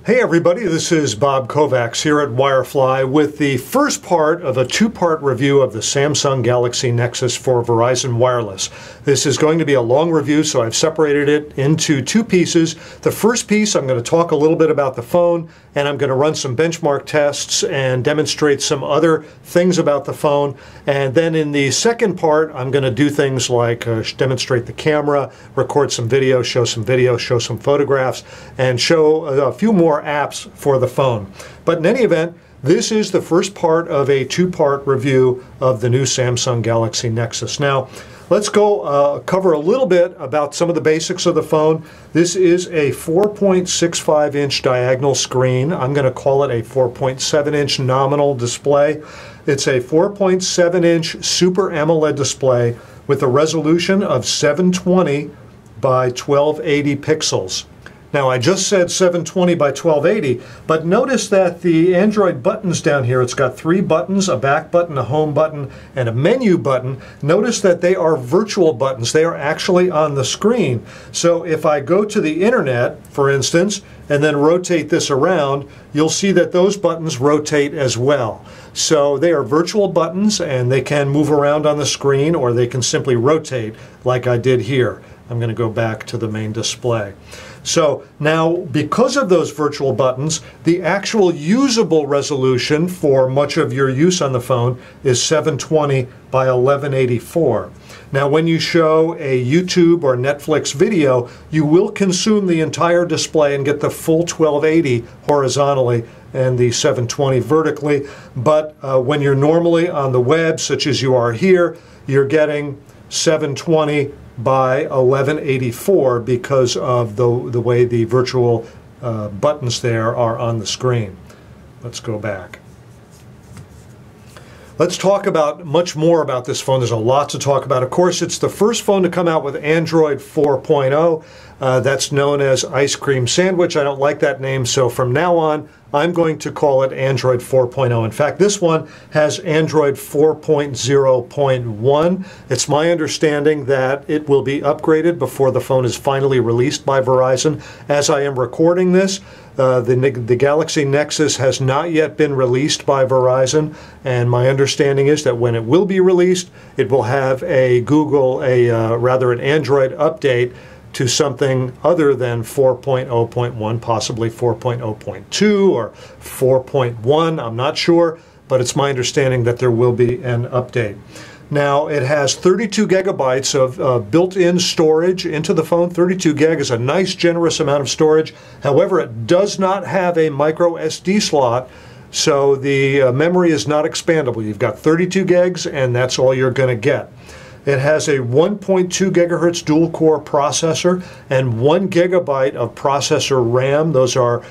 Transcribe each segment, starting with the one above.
Hey everybody, this is Bob Kovacs here at Wirefly with the first part of a two-part review of the Samsung Galaxy Nexus for Verizon Wireless. This is going to be a long review, so I've separated it into two pieces. The first piece, I'm going to talk a little bit about the phone, and I'm going to run some benchmark tests and demonstrate some other things about the phone. And then in the second part, I'm going to do things like demonstrate the camera, record some video, show some photographs, and show a few more apps for the phone. But in any event, this is the first part of a two-part review of the new Samsung Galaxy Nexus. Now, let's go cover a little bit about some of the basics of the phone. This is a 4.65-inch diagonal screen. I'm going to call it a 4.7-inch nominal display. It's a 4.7-inch Super AMOLED display with a resolution of 720 by 1280 pixels. Now, I just said 720 by 1280, but notice that the Android buttons down here, it's got three buttons, a back button, a home button, and a menu button. Notice that they are virtual buttons. They are actually on the screen. So if I go to the internet, for instance, and then rotate this around, you'll see that those buttons rotate as well. So they are virtual buttons, and they can move around on the screen, or they can simply rotate like I did here. I'm going to go back to the main display. So now, because of those virtual buttons, the actual usable resolution for much of your use on the phone is 720 by 1184. Now, when you show a YouTube or Netflix video, you will consume the entire display and get the full 1280 horizontally and the 720 vertically. But when you're normally on the web, such as you are here, you're getting 720 by 1184 because of the way the virtual buttons there are on the screen. Let's go back. Let's talk about much more about this phone. There's a lot to talk about. Of course, it's the first phone to come out with Android 4.0. That's known as Ice Cream Sandwich. I don't like that name, so from now on, I'm going to call it Android 4.0. In fact, this one has Android 4.0.1. It's my understanding that it will be upgraded before the phone is finally released by Verizon. As I am recording this, the Galaxy Nexus has not yet been released by Verizon, and my understanding is that when it will be released, it will have an Android update to something other than 4.0.1, possibly 4.0.2 or 4.1, I'm not sure, but it's my understanding that there will be an update. Now, it has 32 gigabytes of built-in storage into the phone. 32 gig is a nice, generous amount of storage. However, it does not have a micro SD slot, so the memory is not expandable. You've got 32 gigs, and that's all you're going to get. It has a 1.2 gigahertz dual-core processor and 1 gigabyte of processor RAM. Those are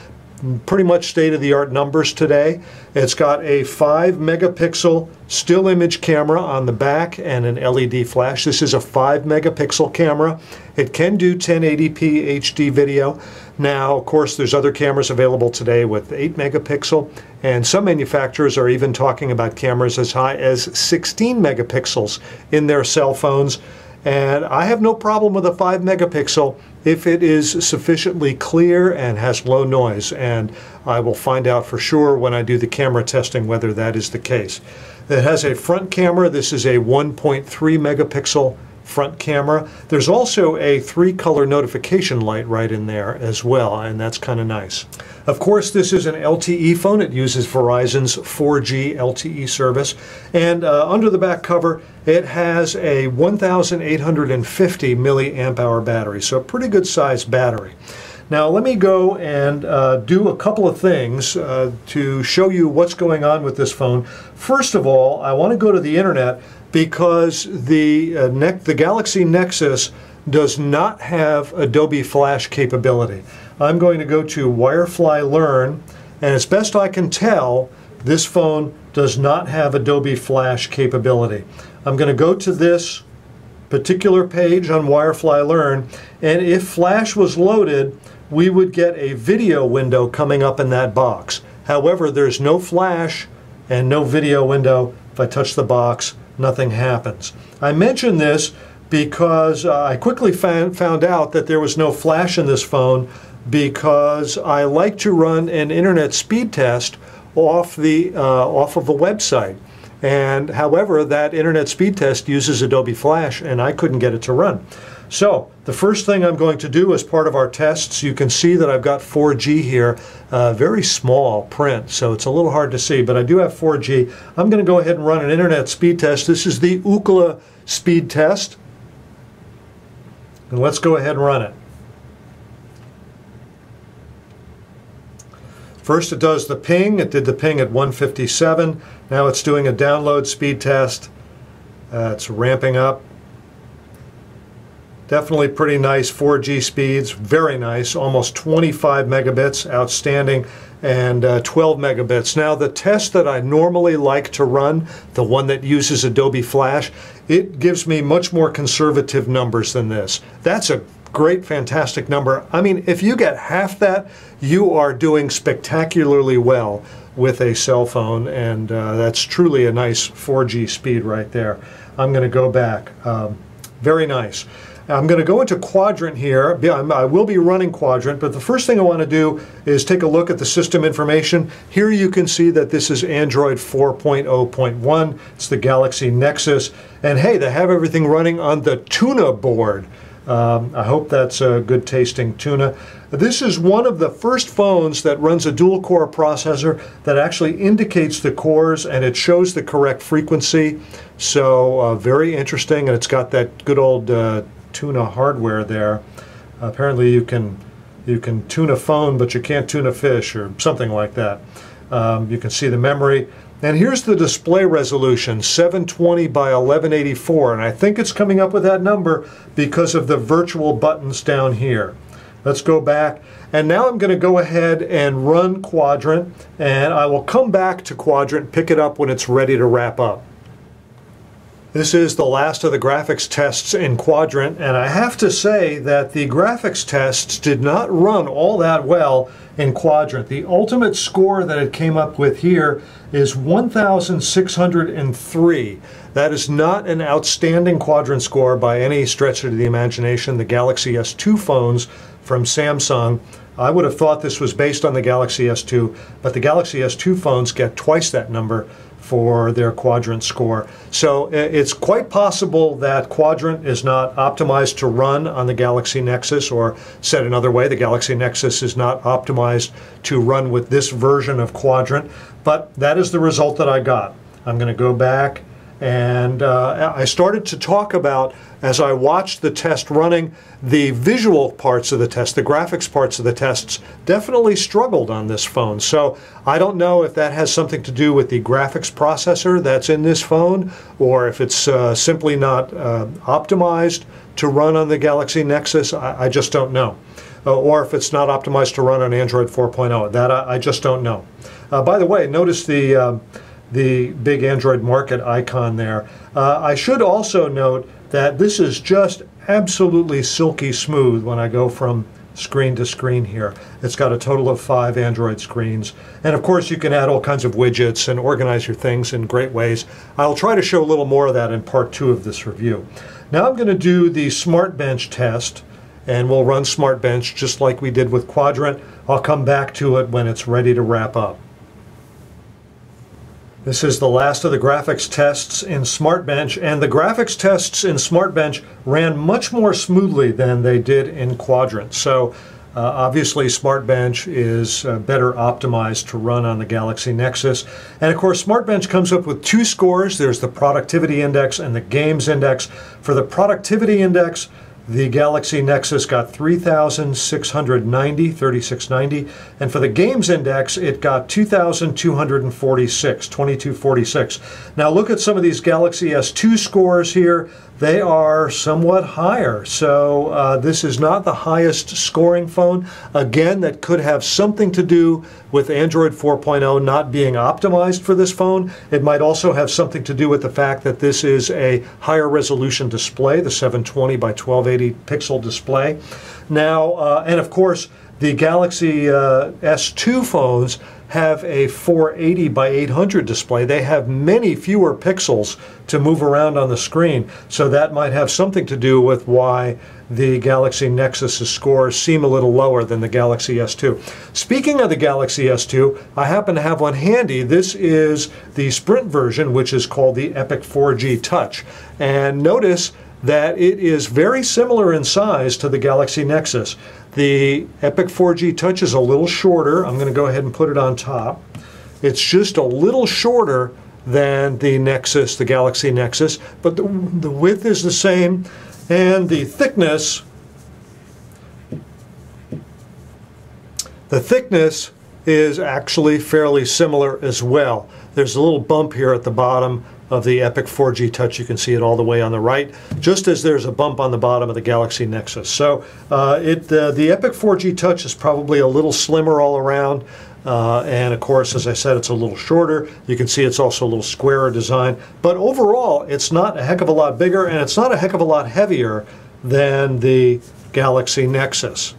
pretty much state-of-the-art numbers today. It's got a 5-megapixel still image camera on the back and an LED flash. This is a 5-megapixel camera. It can do 1080p HD video. Now, of course, there's other cameras available today with 8 megapixel, and some manufacturers are even talking about cameras as high as 16 megapixels in their cell phones. And I have no problem with a 5 megapixel if it is sufficiently clear and has low noise. And I will find out for sure when I do the camera testing whether that is the case. It has a front camera. This is a 1.3 megapixel front camera. There's also a 3-color notification light right in there as well, and that's kind of nice. Of course, this is an LTE phone. It uses Verizon's 4G LTE service. And under the back cover, it has a 1,850 milliamp hour battery, so a pretty good sized battery. Now, let me go and do a couple of things to show you what's going on with this phone. First of all, I want to go to the internet because the Galaxy Nexus does not have Adobe Flash capability. I'm going to go to Wirefly Learn, and as best I can tell, this phone does not have Adobe Flash capability. I'm going to go to this particular page on Wirefly Learn, and if Flash was loaded, we would get a video window coming up in that box. However, there's no Flash and no video window. If I touch the box, nothing happens. I mention this because I quickly found out that there was no Flash in this phone because I like to run an internet speed test off of a website. And however, that internet speed test uses Adobe Flash, and I couldn't get it to run. So the first thing I'm going to do as part of our tests, you can see that I've got 4G here, very small print, so it's a little hard to see, but I do have 4G. I'm going to go ahead and run an internet speed test. This is the Ookla speed test, and let's go ahead and run it. First it does the ping. It did the ping at 157. Now it's doing a download speed test. It's ramping up. Definitely pretty nice 4G speeds, very nice, almost 25 megabits, outstanding, and 12 megabits. Now the test that I normally like to run, the one that uses Adobe Flash, it gives me much more conservative numbers than this. That's a great, fantastic number. I mean, if you get half that, you are doing spectacularly well with a cell phone, and that's truly a nice 4G speed right there. I'm going to go back. Very nice. I'm going to go into Quadrant here. I will be running Quadrant, but the first thing I want to do is take a look at the system information. Here you can see that this is Android 4.0.1. It's the Galaxy Nexus. And hey, they have everything running on the tuna board. I hope that's a good tasting tuna. This is one of the first phones that runs a dual core processor that actually indicates the cores, and it shows the correct frequency. So very interesting, and it's got that good old tuna hardware there. Apparently you can tune a phone, but you can't tune a fish, or something like that. You can see the memory. And here's the display resolution, 720 by 1184, and I think it's coming up with that number because of the virtual buttons down here. Let's go back, and now I'm going to go ahead and run Quadrant, and I will come back to Quadrant, pick it up when it's ready to wrap up. This is the last of the graphics tests in Quadrant, and I have to say that the graphics tests did not run all that well in Quadrant. The ultimate score that it came up with here is 1,603. That is not an outstanding Quadrant score by any stretch of the imagination. The Galaxy S2 phones from Samsung, I would have thought this was based on the Galaxy S2, but the Galaxy S2 phones get twice that number for their Quadrant score. So it's quite possible that Quadrant is not optimized to run on the Galaxy Nexus, or said another way, the Galaxy Nexus is not optimized to run with this version of Quadrant, but that is the result that I got. I'm going to go back, and I started to talk about, as I watched the test running, the visual parts of the test, the graphics parts of the tests definitely struggled on this phone. So I don't know if that has something to do with the graphics processor that's in this phone, or if it's simply not optimized to run on the Galaxy Nexus. I just don't know. Or if it's not optimized to run on Android 4.0. That I just don't know. By the way, notice the big Android market icon there. I should also note that this is just absolutely silky smooth when I go from screen to screen here. It's got a total of 5 Android screens. And of course you can add all kinds of widgets and organize your things in great ways. I'll try to show a little more of that in part 2 of this review. Now I'm going to do the Smart Bench test, and we'll run Smart Bench just like we did with Quadrant. I'll come back to it when it's ready to wrap up. This is the last of the graphics tests in Smart Bench, and the graphics tests in Smart Bench ran much more smoothly than they did in Quadrant. So obviously Smart Bench is better optimized to run on the Galaxy Nexus. And of course Smart Bench comes up with 2 scores. There's the Productivity Index and the Games Index. For the Productivity Index, the Galaxy Nexus got 3,690, and for the Games Index, it got 2,246, 2246. Now look at some of these Galaxy S2 scores here. They are somewhat higher, so this is not the highest scoring phone. Again, that could have something to do with Android 4.0 not being optimized for this phone. It might also have something to do with the fact that this is a higher resolution display, the 720 by 1280 pixel display. Now, and of course, the Galaxy S2 phones have a 480 by 800 display. They have many fewer pixels to move around on the screen, so that might have something to do with why the Galaxy Nexus's scores seem a little lower than the Galaxy S2. Speaking of the Galaxy S2, I happen to have one handy. This is the Sprint version, which is called the Epic 4G Touch. And notice that it is very similar in size to the Galaxy Nexus. The Epic 4G Touch is a little shorter. I'm going to go ahead and put it on top. It's just a little shorter than the Nexus, the Galaxy Nexus, but the width is the same, and the thickness is actually fairly similar as well. There's a little bump here at the bottom of the Epic 4G Touch. You can see it all the way on the right, just as there's a bump on the bottom of the Galaxy Nexus. So the Epic 4G Touch is probably a little slimmer all around. And of course, as I said, it's a little shorter. You can see it's also a little squarer design. But overall, it's not a heck of a lot bigger, and it's not a heck of a lot heavier than the Galaxy Nexus.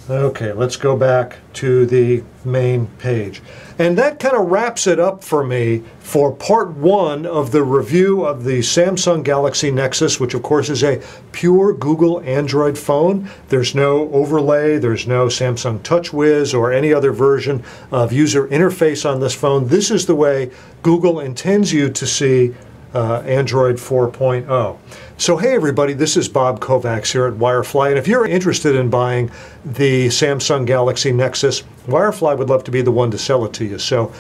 Okay, let's go back to the main page. And that kind of wraps it up for me for part one of the review of the Samsung Galaxy Nexus, which of course is a pure Google Android phone. There's no overlay, there's no Samsung TouchWiz or any other version of user interface on this phone. This is the way Google intends you to see Android 4.0. So hey everybody, this is Bob Kovacs here at Wirefly, and if you're interested in buying the Samsung Galaxy Nexus, Wirefly would love to be the one to sell it to you. So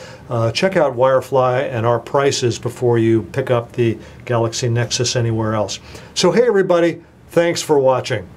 check out Wirefly and our prices before you pick up the Galaxy Nexus anywhere else. So hey everybody, thanks for watching.